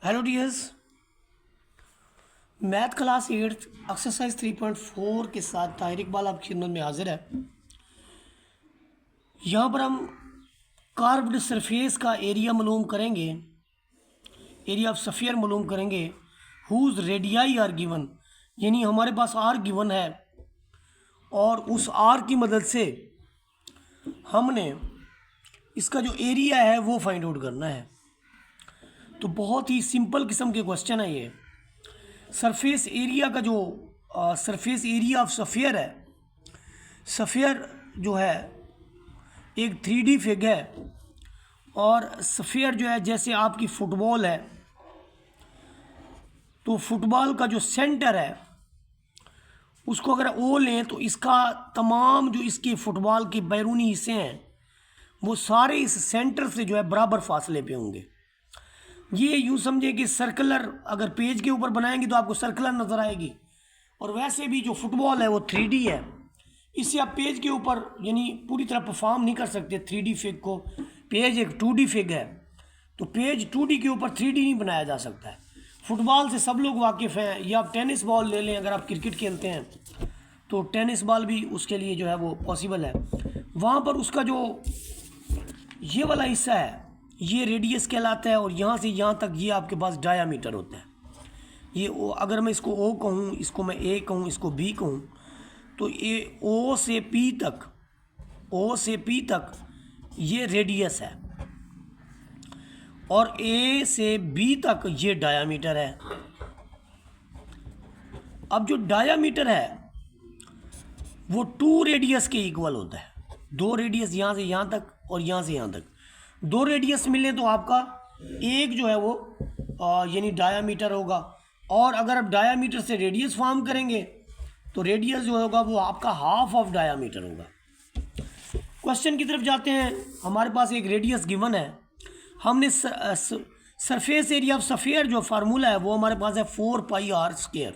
Hello dears, math class 8 exercise 3.4 के साथ ताहिर इकबाल आपकी खिदमत में हाजिर है। यहाँ पर हम कार्व्ड सरफेस का एरिया मालूम करेंगे, एरिया ऑफ सफ़ियर मालूम करेंगे। हुज रेडियाई आर गिवन, यानी हमारे पास आर गिवन है और उस आर की मदद से हमने इसका जो एरिया है वो फाइंड आउट करना है। तो बहुत ही सिंपल किस्म के क्वेश्चन है ये। सरफेस एरिया का जो सरफेस एरिया ऑफ सफ़ियर है, सफ़ियर जो है एक 3D फिग है और सफ़ियर जो है जैसे आपकी फ़ुटबॉल है, तो फुटबॉल का जो सेंटर है उसको अगर ओ लें तो इसका तमाम जो इसके फ़ुटबॉल के बैरूनी हिस्से हैं वो सारे इस सेंटर से जो है बराबर फासले पे होंगे। ये यूँ समझे कि सर्कुलर अगर पेज के ऊपर बनाएंगे तो आपको सर्कुलर नज़र आएगी, और वैसे भी जो फुटबॉल है वो 3D है। इससे आप पेज के ऊपर यानी पूरी तरह परफॉर्म नहीं कर सकते 3D फिग को। पेज एक 2D फिग है, तो पेज 2D के ऊपर 3D नहीं बनाया जा सकता है। फुटबॉल से सब लोग वाकिफ़ हैं, या आप टेनिस बॉल ले लें, अगर आप क्रिकेट खेलते हैं तो टेनिस बॉल भी उसके लिए जो है वो पॉसिबल है। वहाँ पर उसका जो ये वाला हिस्सा है ये रेडियस कहलाता है, और यहाँ से यहाँ तक ये आपके पास डायामीटर होता है। ये अगर मैं इसको ओ कहूँ, इसको मैं ए कहूँ, इसको बी कहूँ, तो ये ओ से पी तक, ओ से पी तक ये रेडियस है और ए से बी तक ये डायामीटर है। अब जो डायामीटर है वो 2 रेडियस के इक्वल होता है। 2 रेडियस यहाँ से यहाँ तक और यहाँ से यहाँ तक 2 रेडियस मिले तो आपका एक जो है वो यानी डायामीटर होगा। और अगर आप डायामीटर से रेडियस फॉर्म करेंगे तो रेडियस जो होगा वो आपका हाफ ऑफ डायामीटर होगा। क्वेश्चन की तरफ जाते हैं। हमारे पास एक रेडियस गिवन है, हमने सरफेस एरिया ऑफ सफ़ियर जो फार्मूला है वो हमारे पास है 4 पाई आर स्क्वायर।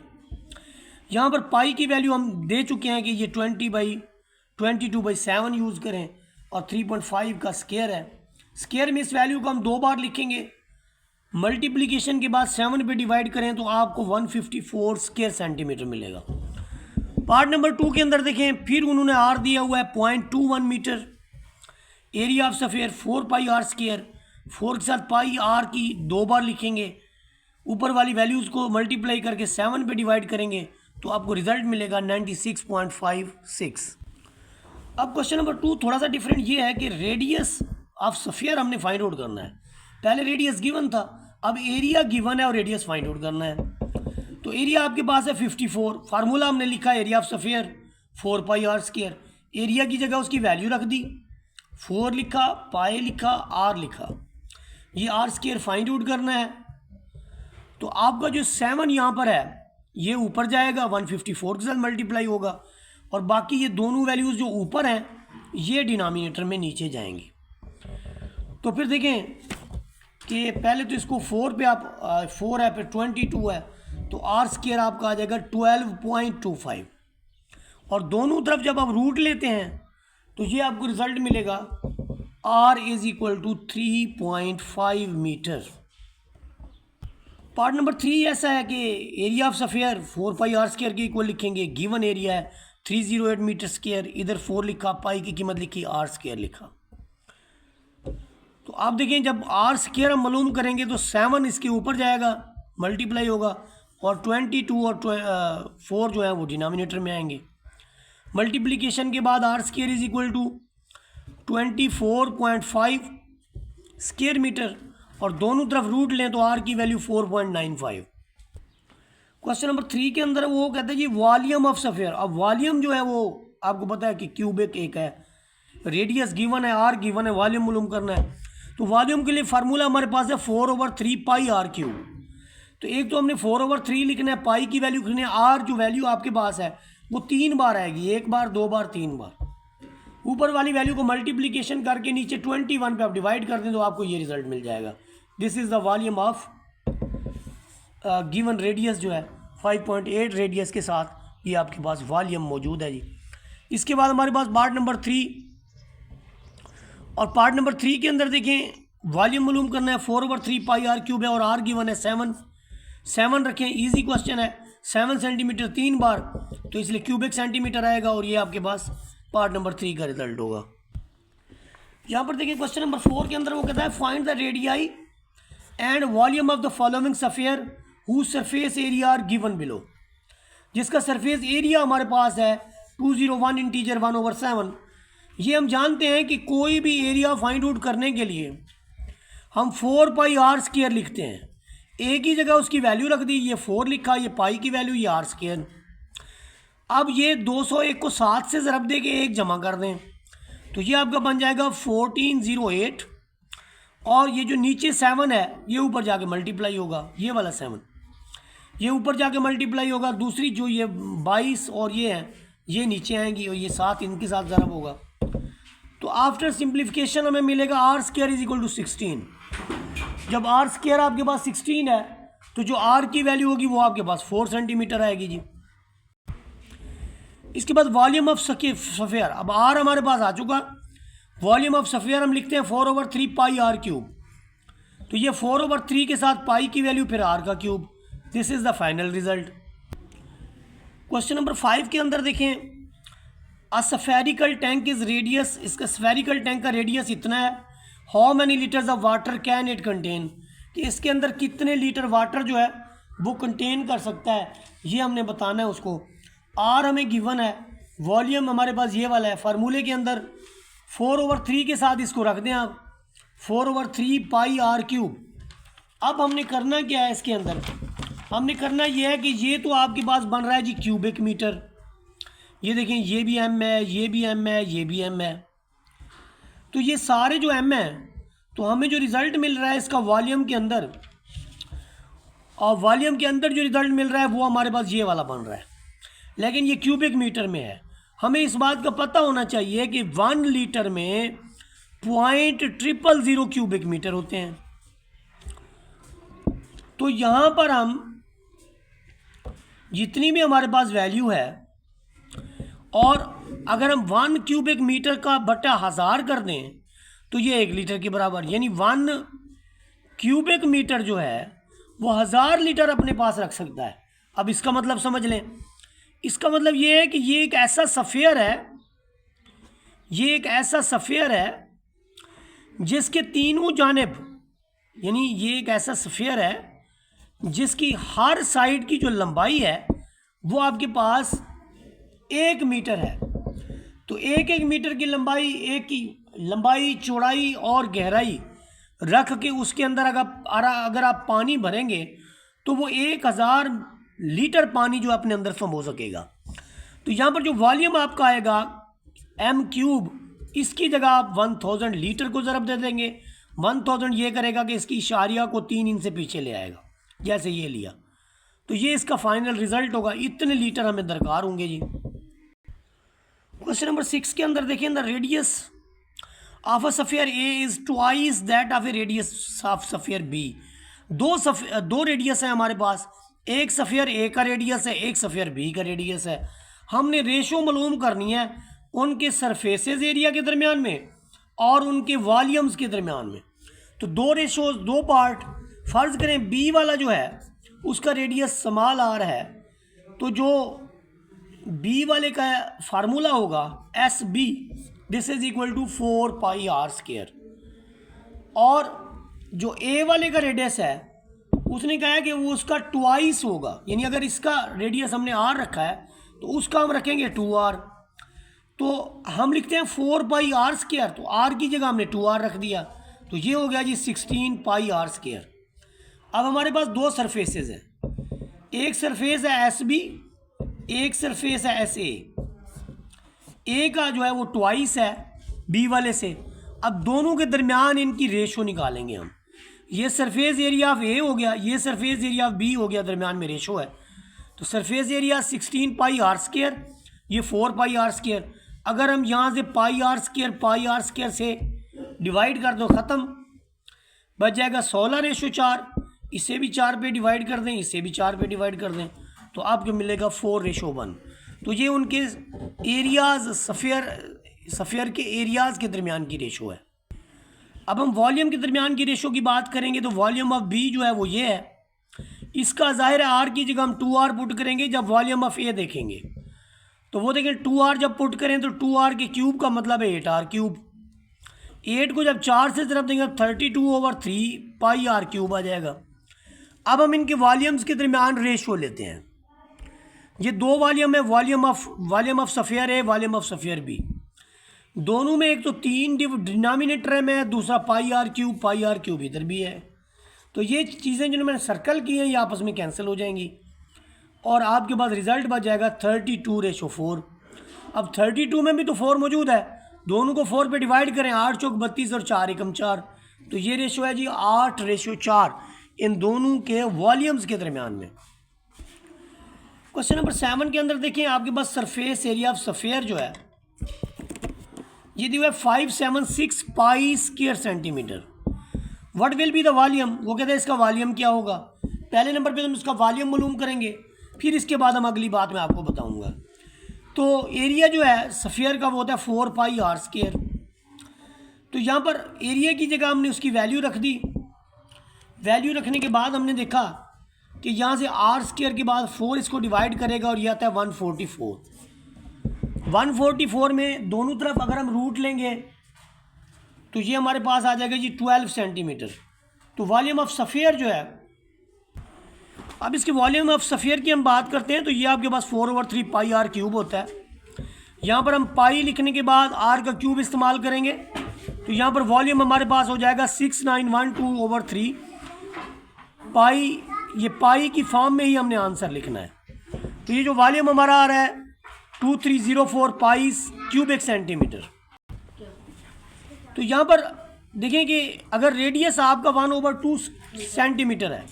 यहाँ पर पाई की वैल्यू हम दे चुके हैं कि ये 20/22/7 यूज़ करें और 3.5 का स्क्वायर है। स्क्वायर में इस वैल्यू को हम 2 बार लिखेंगे, मल्टीप्लिकेशन के बाद 7 पे डिवाइड करें तो आपको 154 स्क्वायर सेंटीमीटर मिलेगा। पार्ट नंबर 2 के अंदर देखें, फिर उन्होंने आर दिया हुआ है 0.21 metre. Area of sphere 4 pi R square, 4 के साथ पाई आर की 2 बार लिखेंगे, ऊपर वाली वैल्यूज़ को मल्टीप्लाई करके 7 पे डिवाइड करेंगे तो आपको रिजल्ट मिलेगा 96.56। अब क्वेश्चन नंबर 2 थोड़ा सा डिफरेंट ये है कि रेडियस ऑफ सफ़ियर हमने फाइंड आउट करना है। पहले रेडियस गिवन था, अब एरिया गिवन है और रेडियस फाइंड आउट करना है। तो एरिया आपके पास है 54, फार्मूला हमने लिखा area of sphere 4 pi R square. Area की जगह उसकी वैल्यू रख दी, 4 लिखा, पाई लिखा, आर लिखा। ये आर स्क्वायर फाइंड आउट करना है। तो आपका जो 7 यहाँ पर है ये ऊपर जाएगा, 154 के साथ मल्टीप्लाई होगा, और बाकी ये दोनों वैल्यूज़ जो ऊपर हैं ये डिनोमिनेटर में नीचे जाएंगी। तो फिर देखें कि पहले तो इसको 4 पे आप 4 है, फिर 22 है, तो आर स्क्वायर आपका आ जाएगा 12.25, और दोनों तरफ जब आप रूट लेते हैं तो ये आपको रिजल्ट मिलेगा r is equal to 3.5 metre. Part number 3 ऐसा है कि area of sphere 4 pi R square के इक्वल लिखेंगे। गिवन एरिया है 308 मीटर स्क्वायर, इधर 4 लिखा, पाई की कीमत लिखी, आर स्क्वायर लिखा। तो आप देखें जब आर स्क्वायर हम मालूम करेंगे तो 7 इसके ऊपर जाएगा, मल्टीप्लाई होगा, और 22 और 4 जो है वो डिनोमिनेटर में आएंगे। मल्टीप्लिकेशन के बाद R square is equal to 24.5 square metre, और दोनों तरफ रूट लें तो आर की वैल्यू 4.95। क्वेश्चन नंबर 3 के अंदर वो कहते हैं कि वॉल्यूम ऑफ सफ़ियर। अब वॉल्यूम जो है वो आपको पता है कि क्यूबिक एक है, रेडियस गिवन है, आर गिवन है, वॉल्यूम मालूम करना है। तो वॉल्यूम के लिए फार्मूला हमारे पास है 4/3 पाई आर क्यूब। तो एक तो हमने 4/3 लिखना है, पाई की वैल्यू लिखनी है, आर जो वैल्यू आपके पास है वो 3 बार आएगी, 1 बार, 2 बार, 3 बार। ऊपर वाली वैल्यू को मल्टीप्लिकेशन करके नीचे 21 पे आप डिवाइड कर दें तो आपको ये रिजल्ट मिल जाएगा। This is the volume of given radius जो है 5.8 रेडियस के साथ ये आपके पास वॉल्यूम मौजूद है जी। इसके बाद हमारे पास पार्ट नंबर 3, और पार्ट नंबर 3 के अंदर देखें वॉल्यूम मालूम करना है, 4/3 पाई आर क्यूब है और आर गिवन है 7 रखें, इजी क्वेश्चन है। 7 सेंटीमीटर 3 बार, तो इसलिए क्यूबिक सेंटीमीटर आएगा और ये आपके पास पार्ट नंबर 3 का रिजल्ट होगा। यहाँ पर देखिए क्वेश्चन नंबर 4 के अंदर वो कहता है find the radii and volume of the following sphere whose surface area are given below. जिसका सरफेस एरिया हमारे पास है 201 इंटीजर 1/7। ये हम जानते हैं कि कोई भी एरिया फाइंड आउट करने के लिए हम 4 पाई आर स्क्वायर लिखते हैं। एक ही जगह उसकी वैल्यू रख दी, ये 4 लिखा, ये पाई की वैल्यू, ये आर स्क्वायर। अब ये 201 को 7 से ज़रब दे के 1 जमा कर दें तो ये आपका बन जाएगा 1408, और ये जो नीचे 7 है ये ऊपर जाके मल्टीप्लाई होगा, ये वाला 7 ये ऊपर जाके मल्टीप्लाई होगा। दूसरी जो ये 22 और ये है ये नीचे आएंगी और ये 7 इनके साथ ज़रब होगा। तो आफ्टर सिंप्लीफिकेशन हमें मिलेगा R square is equal to 16। जब आर स्क्वायर आपके पास 16 है तो जो आर की वैल्यू होगी वो आपके पास 4 सेंटीमीटर आएगी जी। इसके बाद वॉल्यूम ऑफ स्फीयर, अब आर हमारे पास आ चुका। वॉल्यूम ऑफ स्फीयर हम लिखते हैं 4/3 पाई आर क्यूब, तो ये 4/3 के साथ पाई की वैल्यू फिर आर का cube. This is the final result. Question number 5 के अंदर देखें, a spherical tank is radius, इसका स्फेरिकल टैंक का रेडियस इतना है। How many litres of water can it contain, कि इसके अंदर कितने लीटर वाटर जो है वो कंटेन कर सकता है, ये हमने बताना है उसको। आर हमें गिवन है, वॉल्यूम हमारे पास ये वाला है। फार्मूले के अंदर 4/3 के साथ इसको रख दें आप, 4/3 पाई आर क्यूब। अब हमने करना क्या है, इसके अंदर हमने करना ये है कि ये तो आपके पास बन रहा है जी क्यूबिक मीटर। ये देखें, ये भी एम है, ये भी एम है, ये भी एम है, तो ये सारे जो एम है, तो हमें जो रिज़ल्ट मिल रहा है इसका वॉल्यूम के अंदर, और वॉल्यूम के अंदर जो रिज़ल्ट मिल रहा है वो हमारे पास ये वाला बन रहा है, लेकिन ये क्यूबिक मीटर में है। हमें इस बात का पता होना चाहिए कि 1 लीटर में 0.000 क्यूबिक मीटर होते हैं। तो यहाँ पर हम जितनी भी हमारे पास वैल्यू है, और अगर हम 1 क्यूबिक मीटर का बटा 1000 कर दें तो ये 1 लीटर के बराबर, यानी 1 क्यूबिक मीटर जो है वो 1000 लीटर अपने पास रख सकता है। अब इसका मतलब समझ लें, इसका मतलब ये है कि ये एक ऐसा स्फीयर है, ये एक ऐसा स्फीयर है जिसके तीनों जानिब, यानी ये एक ऐसा स्फीयर है जिसकी हर साइड की जो लंबाई है वो आपके पास 1 मीटर है। तो 1 मीटर की लंबाई, एक की लंबाई, चौड़ाई और गहराई रख के उसके अंदर अगर आप पानी भरेंगे तो वो 1000 लीटर पानी जो अपने अंदर समो सकेगा। तो यहाँ पर जो वॉल्यूम आपका आएगा एम क्यूब, इसकी जगह आप 1000 लीटर को ज़रब दे देंगे। 1000 ये करेगा कि इसकी इशारिया को 3 इंच से पीछे ले आएगा, जैसे ये लिया, तो ये इसका फाइनल रिजल्ट होगा। इतने लीटर हमें दरकार होंगे जी। क्वेश्चन नंबर 6 के अंदर देखें, the radius of a sphere A is twice that of a radius of sphere B. दो रेडियस है हमारे पास, एक स्फीयर ए का रेडियस है, एक स्फीयर बी का रेडियस है। हमने रेशो मालूम करनी है उनके सरफेसेस एरिया के दरमियान में और उनके वॉल्यूम्स के दरमियान में। तो 2 रेशोज, 2 पार्ट। फ़र्ज़ करें बी वाला जो है उसका रेडियस स्मॉल आर है, तो जो बी वाले का फार्मूला होगा S B, this is equal to 4 pi R square. और जो ए वाले का रेडियस है उसने कहा है कि वो उसका ट्वाइस होगा, यानी अगर इसका रेडियस हमने आर रखा है तो उसका हम रखेंगे 2r। तो हम लिखते हैं 4 पाई आर स्क्वायर, तो आर की जगह हमने 2r रख दिया, तो ये हो गया जी 16 पाई आर स्क्वायर। अब हमारे पास 2 सरफेसेस हैं, एक सरफेस है एस बी, एक सरफेस है एस ए का जो है वो ट्वाइस है बी वाले से। अब दोनों के दरमियान इनकी रेशो निकालेंगे हम। ये सरफेस एरिया ऑफ ए हो गया, ये सरफेस एरिया ऑफ बी हो गया, दरमियान में रेशो है। तो surface area 16 pi R square, ये 4 पाई आर स्क्वायर। अगर हम यहाँ से पाई आर स्क्वायर से डिवाइड कर दो, ख़त्म, बच जाएगा 16:4। इसे भी 4 पे डिवाइड कर दें, इसे भी 4 पे डिवाइड कर दें, तो आपको मिलेगा 4:1। तो ये उनके एरियाज़, सफ़ियर के एरियाज़ के दरमियान की रेशो है। अब हम वॉल्यूम के दरमियान की रेशो की बात करेंगे तो वॉल्यूम ऑफ बी जो है वो ये है, इसका ज़ाहिर है आर की जगह हम 2r पुट करेंगे जब वॉल्यूम ऑफ ए देखेंगे, तो वो देखें 2r जब पुट करें तो 2r के क्यूब का मतलब है 8r क्यूब, 8 को जब 4 से तरफ देंगे 32/3 पाई आर क्यूब आ जाएगा। अब हम इनके वॉल्यूम्स के दरमियान रेशो लेते हैं, ये दो वॉल्यूम है, वॉल्यूम ऑफ सफ़ियर है, वॉल्यूम ऑफ सफ़ियर बी, दोनों में एक तो 3 डिनोमिनेटर में, दूसरा पाई आर क्यूब इधर भी है। तो ये चीज़ें जो मैंने सर्कल की हैं ये आपस में कैंसिल हो जाएंगी और आपके पास रिज़ल्ट बच जाएगा 32:4। अब 32 में भी तो 4 मौजूद है, दोनों को 4 पे डिवाइड करें, 8 चौक 32 और 4 एकम 4, तो ये रेशो है जी 8:4 इन दोनों के वॉल्यूम्स के दरमियान में। क्वेश्चन नंबर 7 के अंदर देखिए आपके पास सरफेस एरिया ऑफ सफ़ियर जो है ये दिया है 576 pi square centimetre. What will be the volume, वो कहते हैं इसका वॉल्यूम क्या होगा। पहले नंबर पे हम इसका वॉल्यूम मालूम करेंगे, फिर इसके बाद हम अगली बात मैं आपको बताऊंगा। तो एरिया जो है सफ़ियर का वो होता है 4 पाई आर स्क्वायर। तो यहाँ पर एरिया की जगह हमने उसकी वैल्यू रख दी, वैल्यू रखने के बाद हमने देखा कि यहाँ से आर स्क्वायर के बाद 4 इसको डिवाइड करेगा और ये आता है 144। 144 में दोनों तरफ अगर हम रूट लेंगे तो ये हमारे पास आ जाएगा जी 12 सेंटीमीटर। तो वॉल्यूम ऑफ सफ़ियर जो है, अब इसके वॉल्यूम ऑफ सफ़ियर की हम बात करते हैं तो ये आपके पास 4/3 पाई आर क्यूब होता है। यहाँ पर हम पाई लिखने के बाद आर का क्यूब इस्तेमाल करेंगे तो यहाँ पर वॉल्यूम हमारे पास हो जाएगा 6912/3 पाई। ये पाई की फॉर्म में ही हमने आंसर लिखना है। तो ये जो वॉल्यूम हमारा आ रहा है 2304 पाई क्यूबिक सेंटीमीटर। तो यहाँ पर देखें कि अगर रेडियस आपका 1/2 सेंटीमीटर है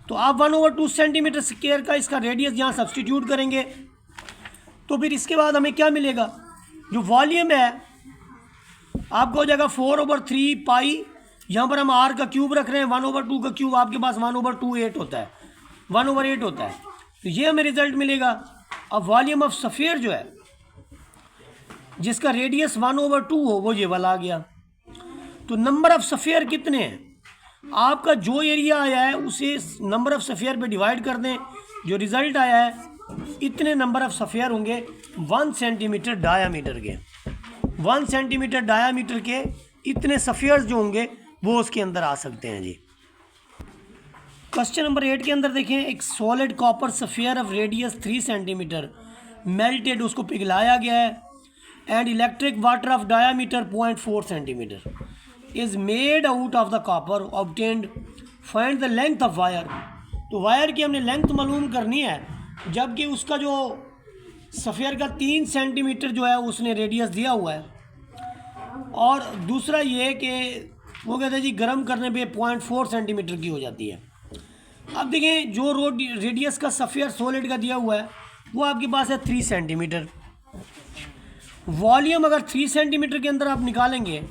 तो आप 1/2 सेंटीमीटर स्क्वायर का इसका रेडियस यहाँ सब्सटीट्यूट करेंगे तो फिर इसके बाद हमें क्या मिलेगा, जो वॉल्यूम है आपको हो जाएगा 4/3 पाई। यहाँ पर हम आर का क्यूब रख रहे हैं, 1/2 का क्यूब आपके पास 1/28 होता है, 1/8 होता है, तो ये हमें रिजल्ट मिलेगा। अब वॉल्यूम ऑफ सफ़ियर जो है जिसका रेडियस 1/2 हो वो ये वाला आ गया। तो नंबर ऑफ सफ़ियर कितने हैं, आपका जो एरिया आया है उसे नंबर ऑफ सफ़ियर पे डिवाइड कर दें, जो रिज़ल्ट आया है इतने नंबर ऑफ सफ़ियर होंगे 1 सेंटीमीटर डायामीटर के, 1 सेंटीमीटर डायामीटर के इतने सफ़ियर्स जो होंगे वो उसके अंदर आ सकते हैं जी। क्वेश्चन नंबर 8 के अंदर देखें, एक solid copper sphere of radius 3 centimetre melted, उसको पिघलाया गया है, and electric water of diameter 0.4 centimetre is made out of the copper obtained, find the length of wire. तो वायर की हमने लेंथ मालूम करनी है, जबकि उसका जो सफ़ियर का 3 सेंटीमीटर जो है उसने रेडियस दिया हुआ है, और दूसरा ये कि वो कहते हैं जी गर्म करने पे 0.4 सेंटीमीटर की हो जाती है। अब देखें जो रेडियस का सफ़ियर सॉलिड का दिया हुआ है वो आपके पास है 3 सेंटीमीटर। वॉल्यूम अगर 3 सेंटीमीटर के अंदर आप निकालेंगे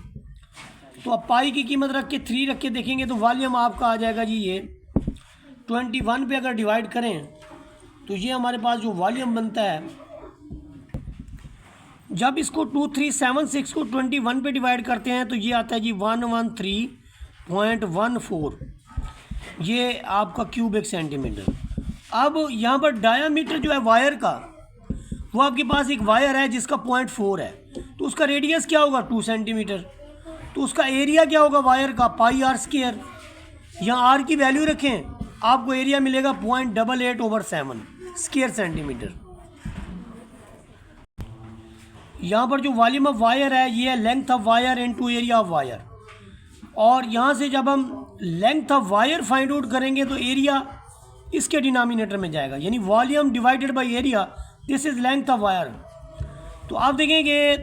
तो आप पाई की कीमत रख के 3 रख के देखेंगे तो वॉल्यूम आपका आ जाएगा जी ये 21 पे अगर डिवाइड करें तो ये हमारे पास जो वॉल्यूम बनता है, जब इसको 2376 को 21 पे डिवाइड करते हैं तो ये आता है जी 113.14, ये आपका क्यूबिक सेंटीमीटर। अब यहाँ पर डायामीटर जो है वायर का वो आपके पास एक वायर है जिसका 0.4 है, तो उसका रेडियस क्या होगा 2 सेंटीमीटर, तो उसका एरिया क्या होगा वायर का पाई आर स्क्वायर। यहाँ आर की वैल्यू रखें आपको एरिया मिलेगा 0.88/7 स्क्वायर सेंटीमीटर। यहाँ पर जो वॉल्यूम ऑफ वायर है ये है length of wire into area of wire, और यहाँ से जब हम length of wire find out करेंगे तो एरिया इसके डिनोमिनेटर में जाएगा, यानी volume divided by area, this is length of wire. तो आप देखेंगे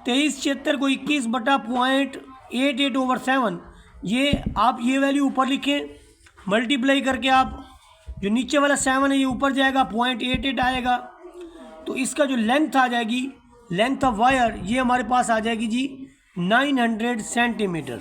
2376 को 21/0.88/7, ये आप ये वैल्यू ऊपर लिखें, मल्टीप्लाई करके आप जो नीचे वाला 7 है ये ऊपर जाएगा 0.88 आएगा, तो इसका जो लेंथ आ जाएगी लेंथ ऑफ वायर ये हमारे पास आ जाएगी जी 900 सेंटीमीटर।